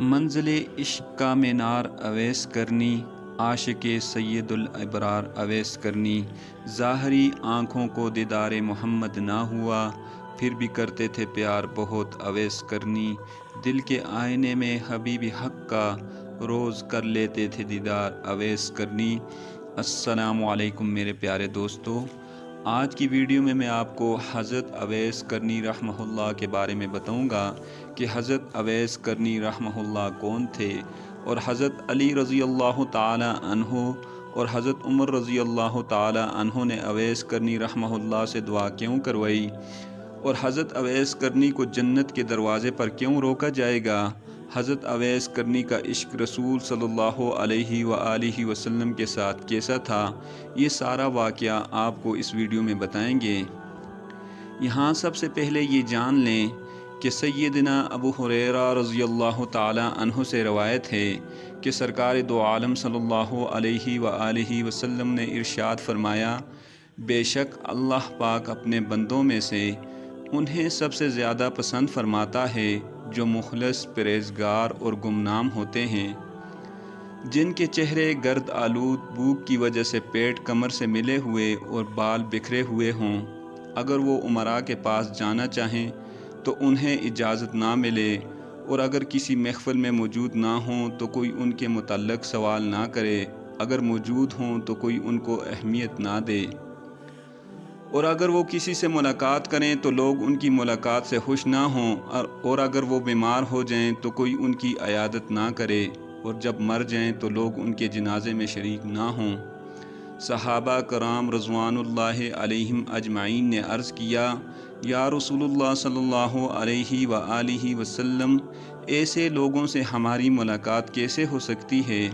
منزل عشق کا مینار اویس کرنی، عاشق سید الابرار اویس کرنی۔ ظاہری آنکھوں کو دیدار محمد نہ ہوا، پھر بھی کرتے تھے پیار بہت اویس کرنی۔ دل کے آئینے میں حبیب حق کا، روز کر لیتے تھے دیدار اویس کرنی۔ السلام علیکم میرے پیارے دوستو، آج کی ویڈیو میں آپ کو حضرت اویس کرنی رحمہ اللہ کے بارے میں بتاؤں گا کہ حضرت اویس کرنی رحمہ اللہ کون تھے، اور حضرت علی رضی اللہ تعالی عنہ اور حضرت عمر رضی اللہ تعالی عنہ نے اویس کرنی رحمہ اللہ سے دعا کیوں کروائی، اور حضرت اویس کرنی کو جنت کے دروازے پر کیوں روکا جائے گا۔ حضرت اویس کرنی کا عشق رسول صلی اللہ علیہ وآلہ وسلم کے ساتھ کیسا تھا، یہ سارا واقعہ آپ کو اس ویڈیو میں بتائیں گے۔ یہاں سب سے پہلے یہ جان لیں کہ سیدنا ابو ہریرہ رضی اللہ تعالی عنہ سے روایت ہے کہ سرکار دو عالم صلی اللہ علیہ وآلہ وسلم نے ارشاد فرمایا، بے شک اللہ پاک اپنے بندوں میں سے انہیں سب سے زیادہ پسند فرماتا ہے جو مخلص، پرہیزگار اور گمنام ہوتے ہیں، جن کے چہرے گرد آلود، بھوک کی وجہ سے پیٹ کمر سے ملے ہوئے اور بال بکھرے ہوئے ہوں۔ اگر وہ امراء کے پاس جانا چاہیں تو انہیں اجازت نہ ملے، اور اگر کسی محفل میں موجود نہ ہوں تو کوئی ان کے متعلق سوال نہ کرے، اگر موجود ہوں تو کوئی ان کو اہمیت نہ دے، اور اگر وہ کسی سے ملاقات کریں تو لوگ ان کی ملاقات سے خوش نہ ہوں، اور اگر وہ بیمار ہو جائیں تو کوئی ان کی عیادت نہ کرے، اور جب مر جائیں تو لوگ ان کے جنازے میں شریک نہ ہوں۔ صحابہ کرام رضوان اللہ علیہم اجمعین نے عرض کیا، یا رسول اللہ صلی اللہ علیہ وآلہ وسلم، ایسے لوگوں سے ہماری ملاقات کیسے ہو سکتی ہے؟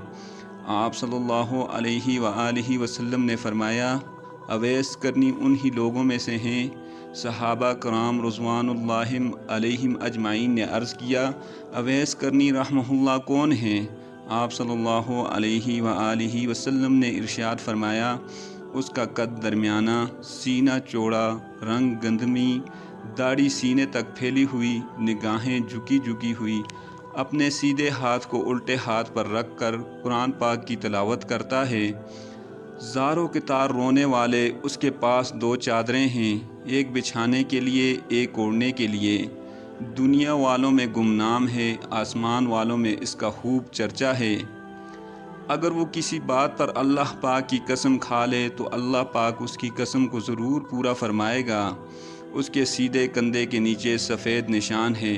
آپ صلی اللہ علیہ وآلہ وسلم نے فرمایا، اویس کرنی انہی لوگوں میں سے ہیں۔ صحابہ کرام رضوان اللہ علیہم اجمعین نے عرض کیا، اویس کرنی رحمہ اللہ کون ہیں؟ آپ صلی اللہ علیہ وآلہ وسلم نے ارشاد فرمایا، اس کا قد درمیانہ، سینہ چوڑا، رنگ گندمی، داڑھی سینے تک پھیلی ہوئی، نگاہیں جھکی جھکی ہوئی، اپنے سیدھے ہاتھ کو الٹے ہاتھ پر رکھ کر قرآن پاک کی تلاوت کرتا ہے۔ زاروں کے تار رونے والے اس کے پاس دو چادریں ہیں، ایک بچھانے کے لیے، ایک اوڑھنے کے لیے۔ دنیا والوں میں گمنام ہے، آسمان والوں میں اس کا خوب چرچا ہے۔ اگر وہ کسی بات پر اللہ پاک کی قسم کھا لے تو اللہ پاک اس کی قسم کو ضرور پورا فرمائے گا۔ اس کے سیدھے کندھے کے نیچے سفید نشان ہے۔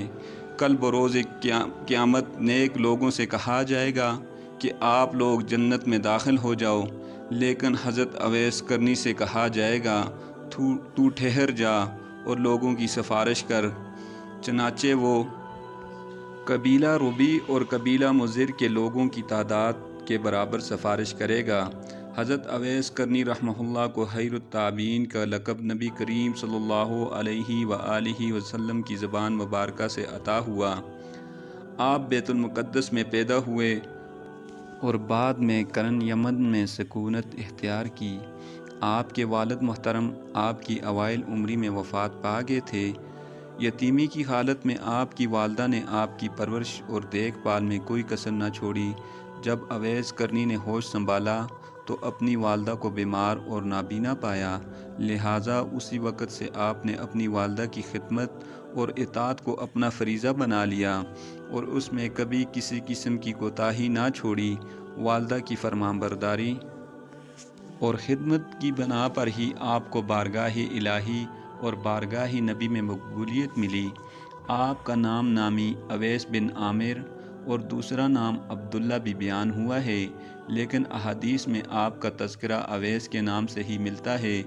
کل بروز قیامت نیک لوگوں سے کہا جائے گا کہ آپ لوگ جنت میں داخل ہو جاؤ، لیکن حضرت اویس کرنی سے کہا جائے گا، تو ٹھہر جا اور لوگوں کی سفارش کر۔ چنانچہ وہ قبیلہ ربیع اور قبیلہ مضر کے لوگوں کی تعداد کے برابر سفارش کرے گا۔ حضرت اویس کرنی رحمہ اللہ کو خیر التابعین کا لقب نبی کریم صلی اللہ علیہ وآلہ وسلم کی زبان مبارکہ سے عطا ہوا۔ آپ بیت المقدس میں پیدا ہوئے اور بعد میں قرن یمن میں سکونت اختیار کی۔ آپ کے والد محترم آپ کی اوائل عمری میں وفات پا گئے تھے۔ یتیمی کی حالت میں آپ کی والدہ نے آپ کی پرورش اور دیکھ بھال میں کوئی کسر نہ چھوڑی۔ جب اویس کرنی نے ہوش سنبھالا تو اپنی والدہ کو بیمار اور نابینا پایا، لہٰذا اسی وقت سے آپ نے اپنی والدہ کی خدمت اور اطاعت کو اپنا فریضہ بنا لیا، اور اس میں کبھی کسی قسم کی کوتاہی نہ چھوڑی۔ والدہ کی فرمانبرداری اور خدمت کی بنا پر ہی آپ کو بارگاہ الہی اور بارگاہ نبی میں مقبولیت ملی۔ آپ کا نام نامی اویس بن عامر اور دوسرا نام عبداللہ بھی بیان ہوا ہے، لیکن احادیث میں آپ کا تذکرہ اویس کے نام سے ہی ملتا ہے۔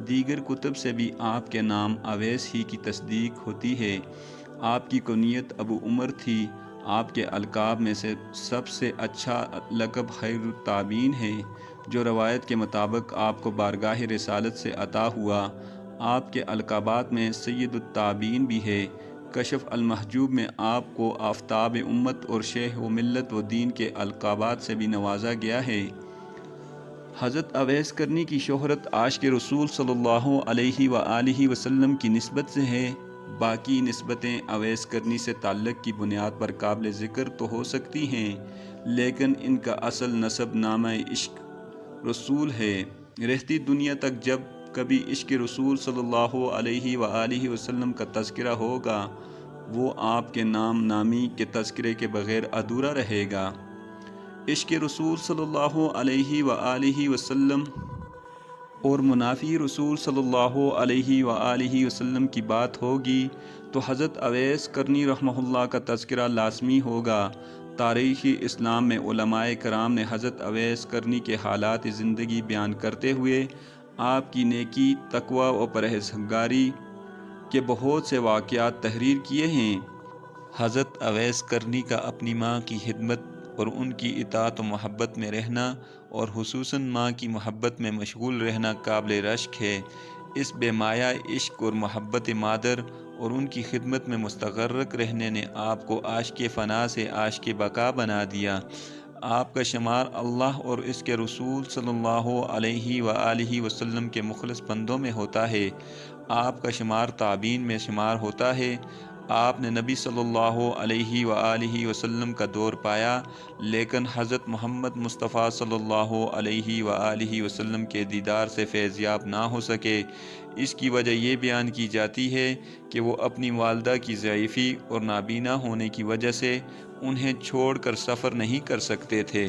دیگر کتب سے بھی آپ کے نام اویس ہی کی تصدیق ہوتی ہے۔ آپ کی کنیت ابو عمر تھی۔ آپ کے القاب میں سے سب سے اچھا لقب خیر التابعین ہے، جو روایت کے مطابق آپ کو بارگاہ رسالت سے عطا ہوا۔ آپ کے القابات میں سید التابعین بھی ہے۔ کشف المحجوب میں آپ کو آفتاب امت اور شیخ و ملت و دین کے القابات سے بھی نوازا گیا ہے۔ حضرت اویس کرنی کی شہرت عاشق رسول صلی اللہ علیہ وآلہ وسلم کی نسبت سے ہے۔ باقی نسبتیں اویس کرنی سے تعلق کی بنیاد پر قابل ذکر تو ہو سکتی ہیں، لیکن ان کا اصل نسب نامہ عشق رسول ہے۔ رہتی دنیا تک جب کبھی عشق رسول صلی اللہ علیہ وآلہ وسلم کا تذکرہ ہوگا، وہ آپ کے نام نامی کے تذکرے کے بغیر ادھورا رہے گا۔ عشق رسول صلی اللہ علیہ وآلہ وسلم اور منافی رسول صلی اللہ علیہ وآلہ وسلم کی بات ہوگی تو حضرت اویس کرنی رحمہ اللہ کا تذکرہ لازمی ہوگا۔ تاریخ اسلام میں علماء کرام نے حضرت اویس کرنی کے حالات زندگی بیان کرتے ہوئے آپ کی نیکی، تقوی و پرہیزگاری کے بہت سے واقعات تحریر کیے ہیں۔ حضرت اویس کرنی کا اپنی ماں کی خدمت اور ان کی اطاعت و محبت میں رہنا، اور خصوصاً ماں کی محبت میں مشغول رہنا قابل رشک ہے۔ اس بے مایہ عشق اور محبت مادر اور ان کی خدمت میں مستغرق رہنے نے آپ کو عاشق فنا سے عاشق بقا بنا دیا۔ آپ کا شمار اللہ اور اس کے رسول صلی اللہ علیہ وآلہ وسلم کے مخلص بندوں میں ہوتا ہے۔ آپ کا شمار تابعین میں شمار ہوتا ہے۔ آپ نے نبی صلی اللہ علیہ وآلہ وسلم کا دور پایا، لیکن حضرت محمد مصطفیٰ صلی اللہ علیہ وآلہ وسلم کے دیدار سے فیض یاب نہ ہو سکے۔ اس کی وجہ یہ بیان کی جاتی ہے کہ وہ اپنی والدہ کی ضعیفی اور نابینا ہونے کی وجہ سے انہیں چھوڑ کر سفر نہیں کر سکتے تھے۔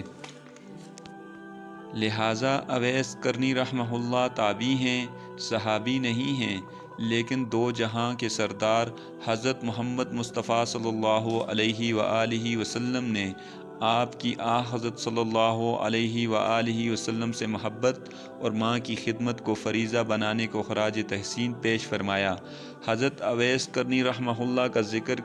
لہٰذا اویس کرنی رحمہ اللہ تابعی ہیں، صحابی نہیں ہیں، لیکن دو جہاں کے سردار حضرت محمد مصطفیٰ صلی اللہ علیہ وآلہ وسلم نے آپ کی حضرت صلی اللہ علیہ وآلہ وسلم سے محبت اور ماں کی خدمت کو فریضہ بنانے کو خراج تحسین پیش فرمایا۔ حضرت اویس کرنی رحمہ اللہ کا ذکر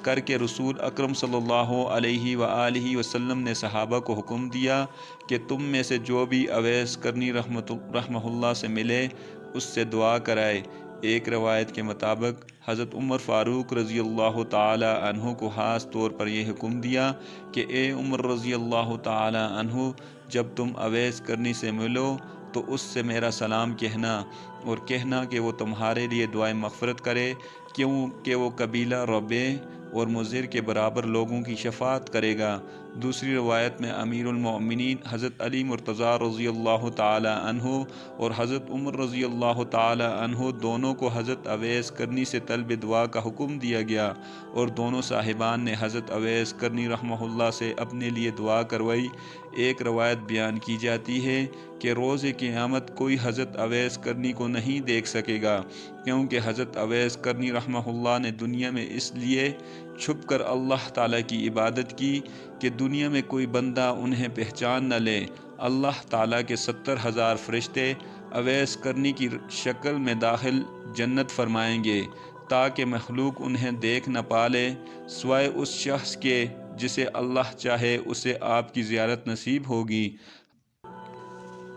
کر کے رسول اکرم صلی اللہ علیہ وآلہ وسلم نے صحابہ کو حکم دیا کہ تم میں سے جو بھی اویس کرنی رحمہ اللہ سے ملے اس سے دعا کرائے۔ ایک روایت کے مطابق حضرت عمر فاروق رضی اللہ تعالی عنہ کو خاص طور پر یہ حکم دیا کہ اے عمر رضی اللہ تعالی عنہ، جب تم اویس کرنی سے ملو تو اس سے میرا سلام کہنا، اور کہنا کہ وہ تمہارے لیے دعائیں مغفرت کرے، کیونکہ وہ قبیلہ ربیع اور مضر کے برابر لوگوں کی شفاعت کرے گا۔ دوسری روایت میں امیر المؤمنین حضرت علی مرتضیٰ رضی اللہ تعالی عنہ اور حضرت عمر رضی اللہ تعالی عنہ دونوں کو حضرت اویس کرنی سے طلب دعا کا حکم دیا گیا، اور دونوں صاحبان نے حضرت اویس کرنی رحمہ اللہ سے اپنے لیے دعا کروائی۔ ایک روایت بیان کی جاتی ہے کہ روز قیامت کوئی حضرت اویس کرنی کو نہیں دیکھ سکے گا، کیونکہ حضرت اویس کرنی رحمہ اللہ نے دنیا میں اس لیے چھپ کر اللہ تعالیٰ کی عبادت کی کہ دنیا میں کوئی بندہ انہیں پہچان نہ لے۔ اللہ تعالیٰ کے 70,000 فرشتے اویس کرنی کی شکل میں داخل جنت فرمائیں گے تاکہ مخلوق انہیں دیکھ نہ پالے سوائے اس شخص کے جسے اللہ چاہے اسے آپ کی زیارت نصیب ہوگی۔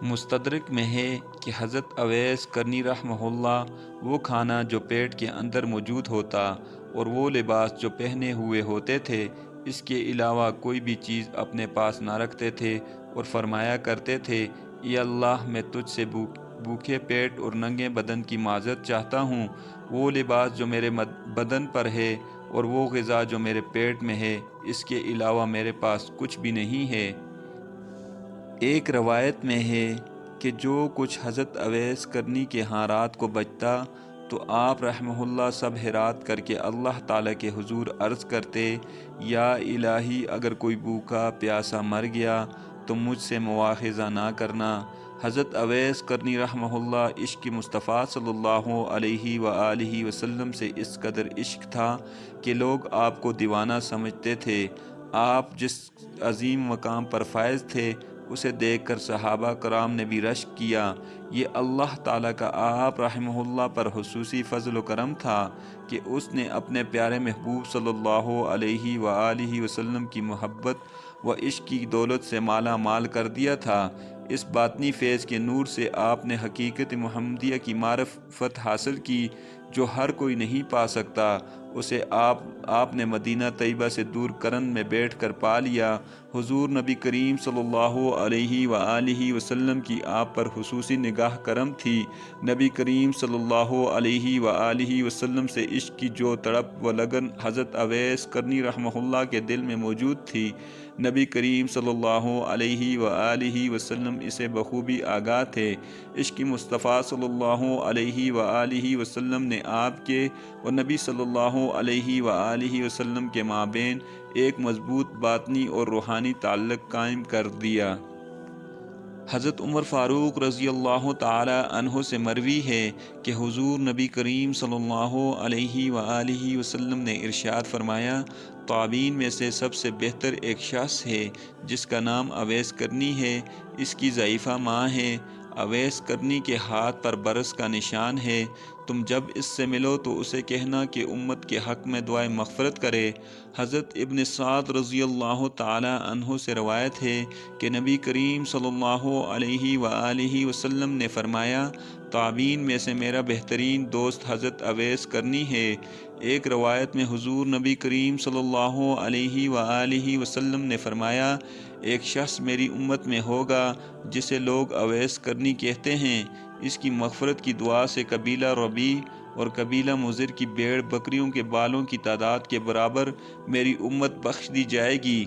مستدرک میں ہے کہ حضرت اویس کرنی رحمہ اللہ وہ کھانا جو پیٹ کے اندر موجود ہوتا اور وہ لباس جو پہنے ہوئے ہوتے تھے، اس کے علاوہ کوئی بھی چیز اپنے پاس نہ رکھتے تھے، اور فرمایا کرتے تھے اے اللہ، میں تجھ سے بھوکے پیٹ اور ننگے بدن کی معذرت چاہتا ہوں۔ وہ لباس جو میرے بدن پر ہے اور وہ غذا جو میرے پیٹ میں ہے، اس کے علاوہ میرے پاس کچھ بھی نہیں ہے۔ ایک روایت میں ہے کہ جو کچھ حضرت اویس کرنی کے ہاں رات کو بچتا تو آپ رحمہ اللہ سب حیرات کر کے اللہ تعالیٰ کے حضور عرض کرتے، یا الہی، اگر کوئی بھوکا پیاسا مر گیا تو مجھ سے مواخذہ نہ کرنا۔ حضرت اویس کرنی رحمہ اللہ عشق مصطفیٰ صلی اللہ علیہ وآلہ وسلم سے اس قدر عشق تھا کہ لوگ آپ کو دیوانہ سمجھتے تھے۔ آپ جس عظیم مقام پر فائز تھے اسے دیکھ کر صحابہ کرام نے بھی رشک کیا۔ یہ اللہ تعالیٰ کا آپ رحمہ اللہ پر خصوصی فضل و کرم تھا کہ اس نے اپنے پیارے محبوب صلی اللہ علیہ وآلہ وسلم کی محبت و عشق کی دولت سے مالا مال کر دیا تھا۔ اس باطنی فیض کے نور سے آپ نے حقیقت محمدیہ کی معرفت حاصل کی جو ہر کوئی نہیں پا سکتا، اسے آپ نے مدینہ طیبہ سے دور کرن میں بیٹھ کر پا لیا۔ حضور نبی کریم صلی اللہ علیہ وآلہ وسلم کی آپ پر خصوصی نگاہ کرم تھی۔ نبی کریم صلی اللہ علیہ وآلہ وسلم سے عشق کی جو تڑپ و لگن حضرت اویس کرنی رحمہ اللہ کے دل میں موجود تھی، نبی کریم صلی اللہ علیہ وآلہ وسلم اسے بخوبی آگاہ تھے۔ عشق مصطفیٰ صلی اللہ علیہ وآلہ وسلم نے آپ کے اور نبی صلی اللہ علیہ وآلہ وسلم کے مابین ایک مضبوط باطنی اور روحانی تعلق قائم کر دیا۔ حضرت عمر فاروق رضی اللہ تعالی عنہ سے مروی ہے کہ حضور نبی کریم صلی اللہ علیہ وآلہ وسلم نے ارشاد فرمایا، تابعین میں سے سب سے بہتر ایک شخص ہے جس کا نام اویس کرنی ہے، اس کی ضعیفہ ماں ہے، اویس کرنی کے ہاتھ پر برس کا نشان ہے، تم جب اس سے ملو تو اسے کہنا کہ امت کے حق میں دعائے مغفرت کرے۔ حضرت ابن سعد رضی اللہ تعالی عنہ سے روایت ہے کہ نبی کریم صلی اللہ علیہ وآلہ وسلم نے فرمایا، تابعین میں سے میرا بہترین دوست حضرت اویس کرنی ہے۔ ایک روایت میں حضور نبی کریم صلی اللہ علیہ وآلہ وسلم نے فرمایا، ایک شخص میری امت میں ہوگا جسے لوگ اویس کرنی کہتے ہیں، اس کی مغفرت کی دعا سے قبیلہ ربیع اور قبیلہ مضر کی بھیڑ بکریوں کے بالوں کی تعداد کے برابر میری امت بخش دی جائے گی۔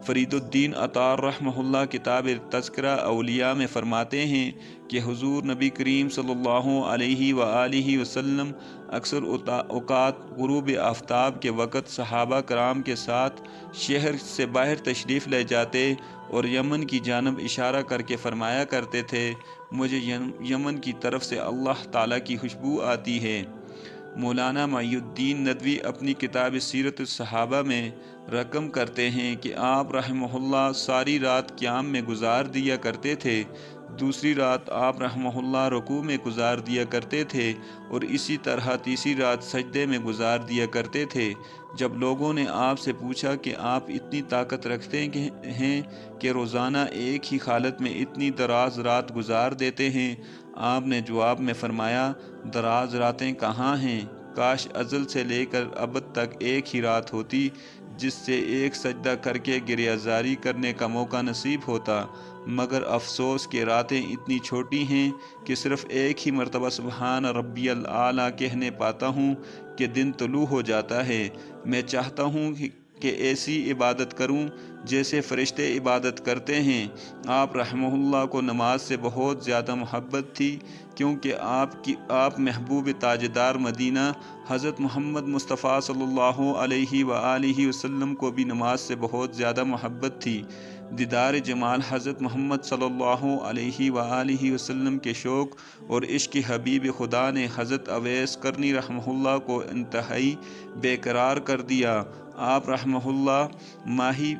فرید الدین عطار رحمہ اللہ کتاب تذکرہ اولیاء میں فرماتے ہیں کہ حضور نبی کریم صلی اللہ علیہ وآلہ وسلم اکثر اوقات غروب آفتاب کے وقت صحابہ کرام کے ساتھ شہر سے باہر تشریف لے جاتے اور یمن کی جانب اشارہ کر کے فرمایا کرتے تھے، مجھے یمن کی طرف سے اللہ تعالیٰ کی خوشبو آتی ہے۔ مولانا معی الدین ندوی اپنی کتاب سیرت الصحابہ میں رقم کرتے ہیں کہ آپ رحمہ اللہ ساری رات قیام میں گزار دیا کرتے تھے، دوسری رات آپ رحمہ اللہ رکوع میں گزار دیا کرتے تھے اور اسی طرح تیسری رات سجدے میں گزار دیا کرتے تھے۔ جب لوگوں نے آپ سے پوچھا کہ آپ اتنی طاقت رکھتے ہیں کہ روزانہ ایک ہی حالت میں اتنی دراز رات گزار دیتے ہیں، آپ نے جواب میں فرمایا، دراز راتیں کہاں ہیں، کاش ازل سے لے کر ابد تک ایک ہی رات ہوتی جس سے ایک سجدہ کر کے گریہ زاری کرنے کا موقع نصیب ہوتا، مگر افسوس کہ راتیں اتنی چھوٹی ہیں کہ صرف ایک ہی مرتبہ سبحان ربی الاعلیٰ کہنے پاتا ہوں کہ دن طلوع ہو جاتا ہے۔ میں چاہتا ہوں کہ ایسی عبادت کروں جیسے فرشتے عبادت کرتے ہیں۔ آپ رحمہ اللہ کو نماز سے بہت زیادہ محبت تھی، کیونکہ آپ محبوب تاجدار مدینہ حضرت محمد مصطفیٰ صلی اللہ علیہ وآلہ وسلم کو بھی نماز سے بہت زیادہ محبت تھی۔ دیدار جمال حضرت محمد صلی اللہ علیہ وآلہ وسلم کے شوق اور عشق حبیب خدا نے حضرت اویس کرنی رحمہ اللہ کو انتہائی بے قرار کر دیا۔ آپ رحمہ اللہ ماہی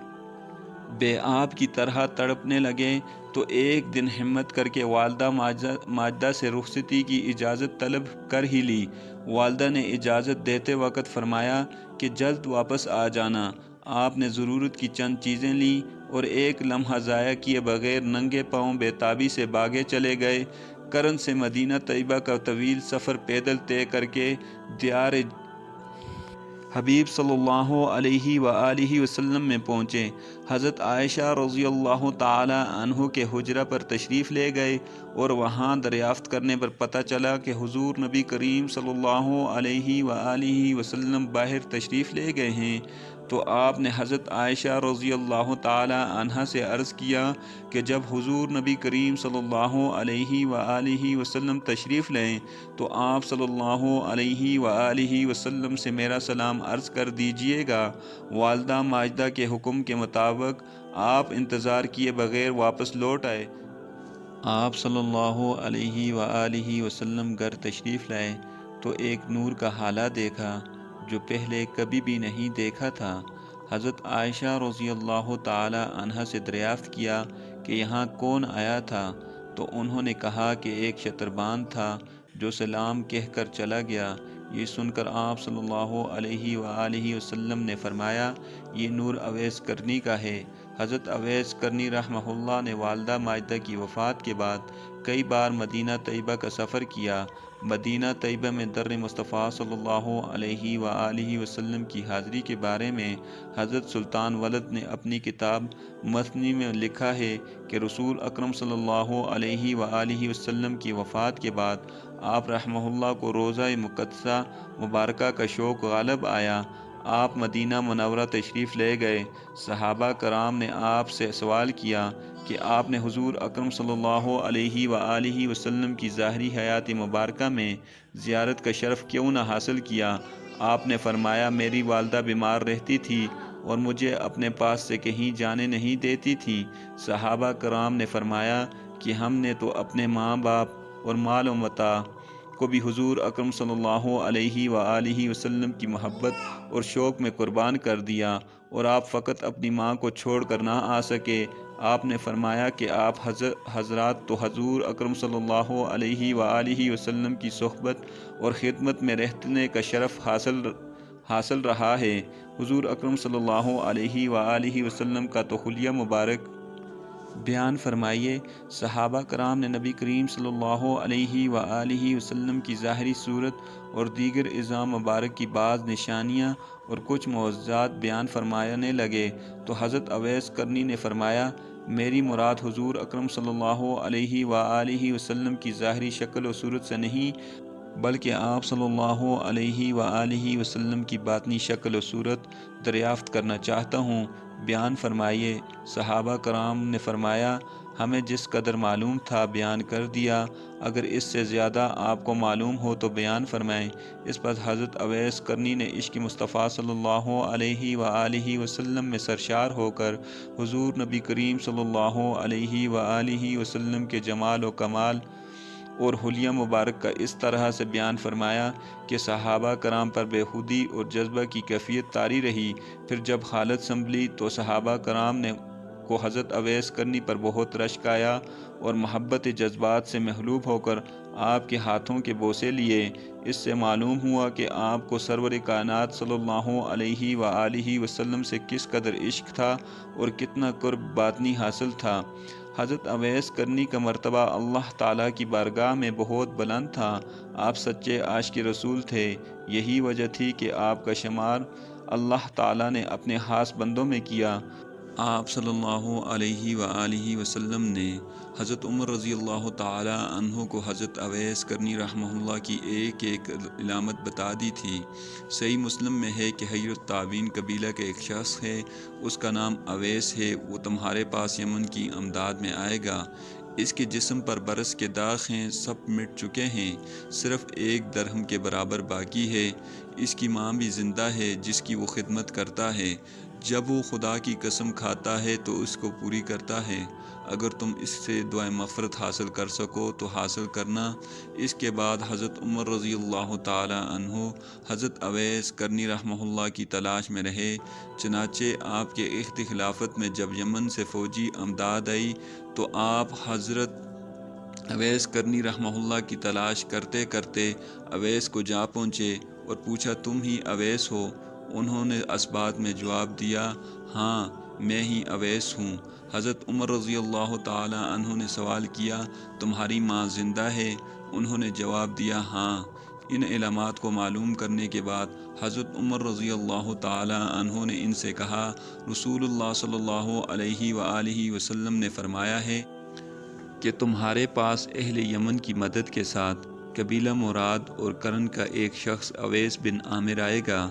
بے آپ کی طرح تڑپنے لگے تو ایک دن ہمت کر کے والدہ ماجدہ سے رخصتی کی اجازت طلب کر ہی لی۔ والدہ نے اجازت دیتے وقت فرمایا کہ جلد واپس آ جانا۔ آپ نے ضرورت کی چند چیزیں لیں اور ایک لمحہ ضائع کیے بغیر ننگے پاؤں بے تابی سے بھاگے چلے گئے۔ کرن سے مدینہ طیبہ کا طویل سفر پیدل طے کر کے دیار حبیب صلی اللہ علیہ وآلہ وسلم میں پہنچے۔ حضرت عائشہ رضی اللہ تعالی عنہ کے حجرہ پر تشریف لے گئے اور وہاں دریافت کرنے پر پتہ چلا کہ حضور نبی کریم صلی اللہ علیہ وآلہ وسلم باہر تشریف لے گئے ہیں، تو آپ نے حضرت عائشہ رضی اللہ تعالی عنہا سے عرض کیا کہ جب حضور نبی کریم صلی اللہ علیہ وآلہ وسلم تشریف لیں تو آپ صلی اللہ علیہ وآلہ وسلم سے میرا سلام عرض کر دیجئے گا۔ والدہ ماجدہ کے حکم کے مطابق آپ انتظار کیے بغیر واپس لوٹ آئے۔ آپ صلی اللہ علیہ وآلہ وسلم گھر تشریف لائے تو ایک نور کا حالہ دیکھا جو پہلے کبھی بھی نہیں دیکھا تھا۔ حضرت عائشہ رضی اللہ تعالی عنہا سے دریافت کیا کہ یہاں کون آیا تھا، تو انہوں نے کہا کہ ایک شتربان تھا جو سلام کہہ کر چلا گیا۔ یہ سن کر آپ صلی اللہ علیہ وآلہ وسلم نے فرمایا، یہ نور اویس کرنی کا ہے۔ حضرت اویس کرنی رحمہ اللہ نے والدہ ماجدہ کی وفات کے بعد کئی بار مدینہ طیبہ کا سفر کیا۔ مدینہ طیبہ میں در مصطفیٰ صلی اللہ علیہ وآلہ وسلم کی حاضری کے بارے میں حضرت سلطان ولد نے اپنی کتاب مثنی میں لکھا ہے کہ رسول اکرم صلی اللہ علیہ وآلہ وسلم کی وفات کے بعد آپ رحمہ اللہ کو روضہ مقدسہ مبارکہ کا شوق غالب آیا۔ آپ مدینہ منورہ تشریف لے گئے۔ صحابہ کرام نے آپ سے سوال کیا کہ آپ نے حضور اکرم صلی اللہ علیہ وآلہ وسلم کی ظاہری حیات مبارکہ میں زیارت کا شرف کیوں نہ حاصل کیا؟ آپ نے فرمایا، میری والدہ بیمار رہتی تھی اور مجھے اپنے پاس سے کہیں جانے نہیں دیتی تھی۔ صحابہ کرام نے فرمایا کہ ہم نے تو اپنے ماں باپ اور مال و متاع کو بھی حضور اکرم صلی اللہ علیہ وآلہ وسلم کی محبت اور شوق میں قربان کر دیا، اور آپ فقط اپنی ماں کو چھوڑ کر نہ آ سکے۔ آپ نے فرمایا کہ آپ حضرات تو حضور اکرم صلی اللہ علیہ وآلہ وسلم کی صحبت اور خدمت میں رہنے کا شرف حاصل رہا ہے۔ حضور اکرم صلی اللہ علیہ وآلہ وسلم کا تو حلیہ مبارک بیان فرمائیے۔ صحابہ کرام نے نبی کریم صلی اللہ علیہ وآلہ وسلم کی ظاہری صورت اور دیگر اعضاء مبارک کی بعض نشانیاں اور کچھ معجزات بیان فرمانے لگے تو حضرت اویس کرنی نے فرمایا، میری مراد حضور اکرم صلی اللہ علیہ وآلہ وسلم کی ظاہری شکل و صورت سے نہیں، بلکہ آپ صلی اللہ علیہ وآلہ وسلم کی باطنی شکل و صورت دریافت کرنا چاہتا ہوں، بیان فرمائیے۔ صحابہ کرام نے فرمایا، ہمیں جس قدر معلوم تھا بیان کر دیا، اگر اس سے زیادہ آپ کو معلوم ہو تو بیان فرمائیں۔ اس پر حضرت اویس کرنی نے عشق مصطفیٰ صلی اللہ علیہ وآلہ وسلم میں سرشار ہو کر حضور نبی کریم صلی اللہ علیہ وآلہ وسلم کے جمال و کمال اور حلیہ مبارک کا اس طرح سے بیان فرمایا کہ صحابہ کرام پر بیخودی اور جذبہ کی کیفیت طاری رہی۔ پھر جب حالت سنبھلی تو صحابہ کرام کو حضرت اویس کرنی پر بہت رشک آیا اور محبت جذبات سے محلوب ہو کر آپ کے ہاتھوں کے بوسے لیے۔ اس سے معلوم ہوا کہ آپ کو سرور کائنات صلی اللہ علیہ وآلہ وسلم سے کس قدر عشق تھا اور کتنا قرب باطنی حاصل تھا۔ حضرت اویس کرنی کا مرتبہ اللہ تعالیٰ کی بارگاہ میں بہت بلند تھا۔ آپ سچے عاشق رسول تھے، یہی وجہ تھی کہ آپ کا شمار اللہ تعالیٰ نے اپنے خاص بندوں میں کیا۔ آپ صلی اللہ علیہ وآلہ وسلم نے حضرت عمر رضی اللہ تعالی عنہ کو حضرت اویس کرنی رحمہ اللہ کی ایک علامت بتا دی تھی۔ صحیح مسلم میں ہے کہ حیر التابعین قبیلہ کا ایک شخص ہے، اس کا نام اویس ہے، وہ تمہارے پاس یمن کی امداد میں آئے گا۔ اس کے جسم پر برس کے داغ ہیں، سب مٹ چکے ہیں، صرف 1 درہم کے برابر باقی ہے۔ اس کی ماں بھی زندہ ہے جس کی وہ خدمت کرتا ہے، جب وہ خدا کی قسم کھاتا ہے تو اس کو پوری کرتا ہے۔ اگر تم اس سے دعائے مغفرت حاصل کر سکو تو حاصل کرنا۔ اس کے بعد حضرت عمر رضی اللہ تعالی عنہ حضرت اویس کرنی رحمہ اللہ کی تلاش میں رہے، چنانچہ آپ کے عہد خلافت میں جب یمن سے فوجی امداد آئی تو آپ حضرت اویس کرنی رحمہ اللہ کی تلاش کرتے کرتے اویس کو جا پہنچے اور پوچھا، تم ہی اویس ہو؟ انہوں نے اسبات میں جواب دیا، ہاں میں ہی اویس ہوں۔ حضرت عمر رضی اللہ تعالی عنہ نے سوال کیا، تمہاری ماں زندہ ہے؟ انہوں نے جواب دیا، ہاں۔ ان علامات کو معلوم کرنے کے بعد حضرت عمر رضی اللہ تعالی عنہ نے ان سے کہا، رسول اللہ صلی اللہ علیہ وآلہ وسلم نے فرمایا ہے کہ تمہارے پاس اہل یمن کی مدد کے ساتھ قبیلہ مراد اور قرن کا ایک شخص اویس بن عامر آئے گا،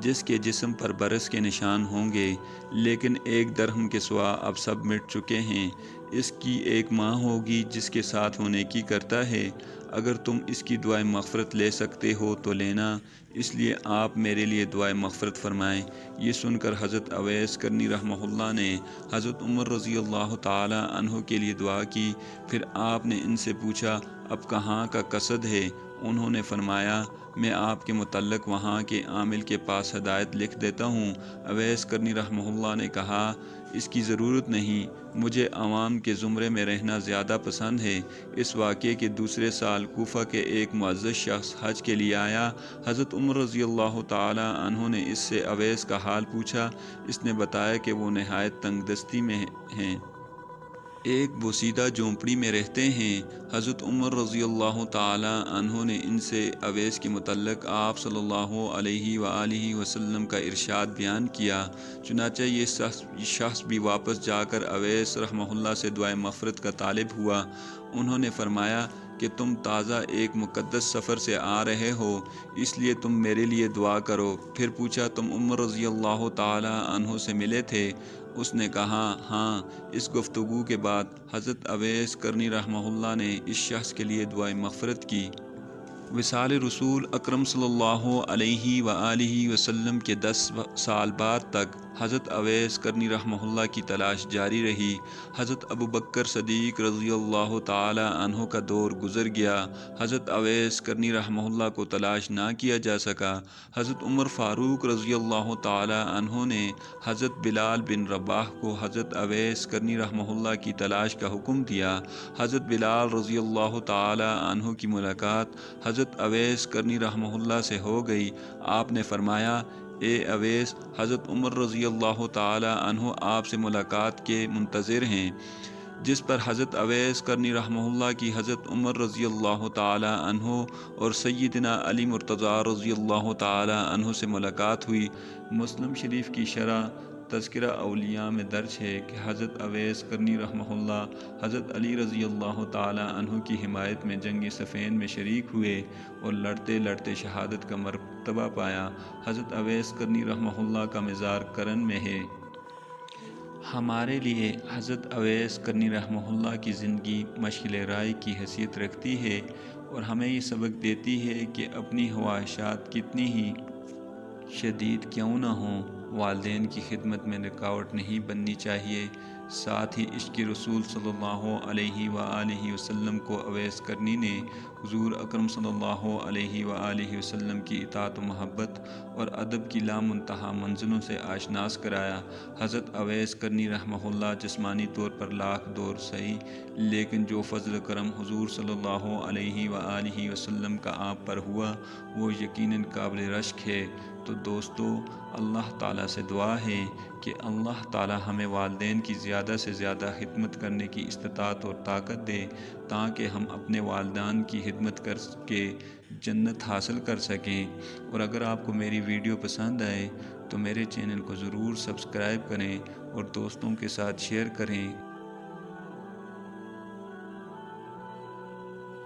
جس کے جسم پر برس کے نشان ہوں گے، لیکن 1 درہم کے سوا اب سب مٹ چکے ہیں۔ اس کی ایک ماں ہوگی جس کے ساتھ وہ نیکی کرتا ہے، اگر تم اس کی دعائے مغفرت لے سکتے ہو تو لینا، اس لیے آپ میرے لیے دعائے مغفرت فرمائیں۔ یہ سن کر حضرت اویس کرنی رحمہ اللہ نے حضرت عمر رضی اللہ تعالی عنہ کے لیے دعا کی۔ پھر آپ نے ان سے پوچھا، اب کہاں کا قصد ہے؟ انہوں نے فرمایا، میں آپ کے متعلق وہاں کے عامل کے پاس ہدایت لکھ دیتا ہوں۔ اویس کرنی رحمہ اللہ نے کہا، اس کی ضرورت نہیں، مجھے عوام کے زمرے میں رہنا زیادہ پسند ہے۔ اس واقعے کے دوسرے سال کوفہ کے ایک معزز شخص حج کے لیے آیا۔ حضرت عمر رضی اللہ تعالی عنہ نے اس سے اویس کا حال پوچھا۔ اس نے بتایا کہ وہ نہایت تنگ دستی میں ہیں۔ ایک بوسیدہ جھونپڑی میں رہتے ہیں۔ حضرت عمر رضی اللہ تعالی عنہ نے ان سے اویس کے متعلق آپ صلی اللہ علیہ وآلہ وسلم کا ارشاد بیان کیا۔ چنانچہ یہ شخص بھی واپس جا کر اویس رحمہ اللہ سے دعائے مغفرت کا طالب ہوا۔ انہوں نے فرمایا کہ تم تازہ ایک مقدس سفر سے آ رہے ہو، اس لیے تم میرے لیے دعا کرو۔ پھر پوچھا تم عمر رضی اللہ تعالی عنہ سے ملے تھے؟ اس نے کہا ہاں۔ اس گفتگو کے بعد حضرت اویس کرنی رحمہ اللہ نے اس شخص کے لیے دعائے مغفرت کی۔ وصال رسول اکرم صلی اللہ علیہ وآلہ وسلم کے 10 سال بعد تک حضرت اویس کرنی رحمہ اللہ کی تلاش جاری رہی۔ حضرت ابوبکر صدیق رضی اللہ تعالی عنہ کا دور گزر گیا۔ حضرت اویس کرنی رحمہ اللہ کو تلاش نہ کیا جا سکا۔ حضرت عمر فاروق رضی اللہ تعالی عنہ نے حضرت بلال بن رباح کو حضرت اویس کرنی رحمہ اللہ کی تلاش کا حکم دیا۔ حضرت بلال رضی اللہ تعالی عنہ کی ملاقات حضرت اویس کرنی رحمہ اللہ سے ہو گئی۔ آپ نے فرمایا اے اویس، حضرت عمر رضی اللہ تعالی عنہ آپ سے ملاقات کے منتظر ہیں۔ جس پر حضرت اویس کرنی رحمہ اللہ کی حضرت عمر رضی اللہ تعالی عنہ اور سیدنا علی مرتضیٰ رضی اللہ تعالی عنہ سے ملاقات ہوئی۔ مسلم شریف کی شرح تذکرہ اولیاء میں درج ہے کہ حضرت اویس کرنی رحمہ اللہ حضرت علی رضی اللہ تعالی عنہ کی حمایت میں جنگ صفین میں شریک ہوئے اور لڑتے لڑتے شہادت کا مرتبہ پایا۔ حضرت اویس کرنی رحمہ اللہ کا مزار کرن میں ہے۔ ہمارے لیے حضرت اویس کرنی رحمہ اللہ کی زندگی مشعل راہ کی حیثیت رکھتی ہے اور ہمیں یہ سبق دیتی ہے کہ اپنی خواہشات کتنی ہی شدید کیوں نہ ہوں، والدین کی خدمت میں رکاوٹ نہیں بننی چاہیے۔ ساتھ ہی عشق رسول صلی اللہ علیہ وآلہ وسلم کو اویس کرنی نے حضور اکرم صلی اللہ علیہ وآلہ وسلم کی اطاعت و محبت اور ادب کی لامنتہا منزلوں سے آشناس کرایا۔ حضرت اویس کرنی رحمہ اللہ جسمانی طور پر لاکھ دور سہی، لیکن جو فضل و کرم حضور صلی اللہ علیہ وآلہ وسلم کا آپ پر ہوا وہ یقیناً قابل رشک ہے۔ تو دوستو، اللہ تعالیٰ سے دعا ہے کہ اللہ تعالیٰ ہمیں والدین کی زیادہ سے زیادہ خدمت کرنے کی استطاعت اور طاقت دے تاکہ ہم اپنے والدین کی خدمت کر کے جنت حاصل کر سکیں۔ اور اگر آپ کو میری ویڈیو پسند آئے تو میرے چینل کو ضرور سبسکرائب کریں اور دوستوں کے ساتھ شیئر کریں۔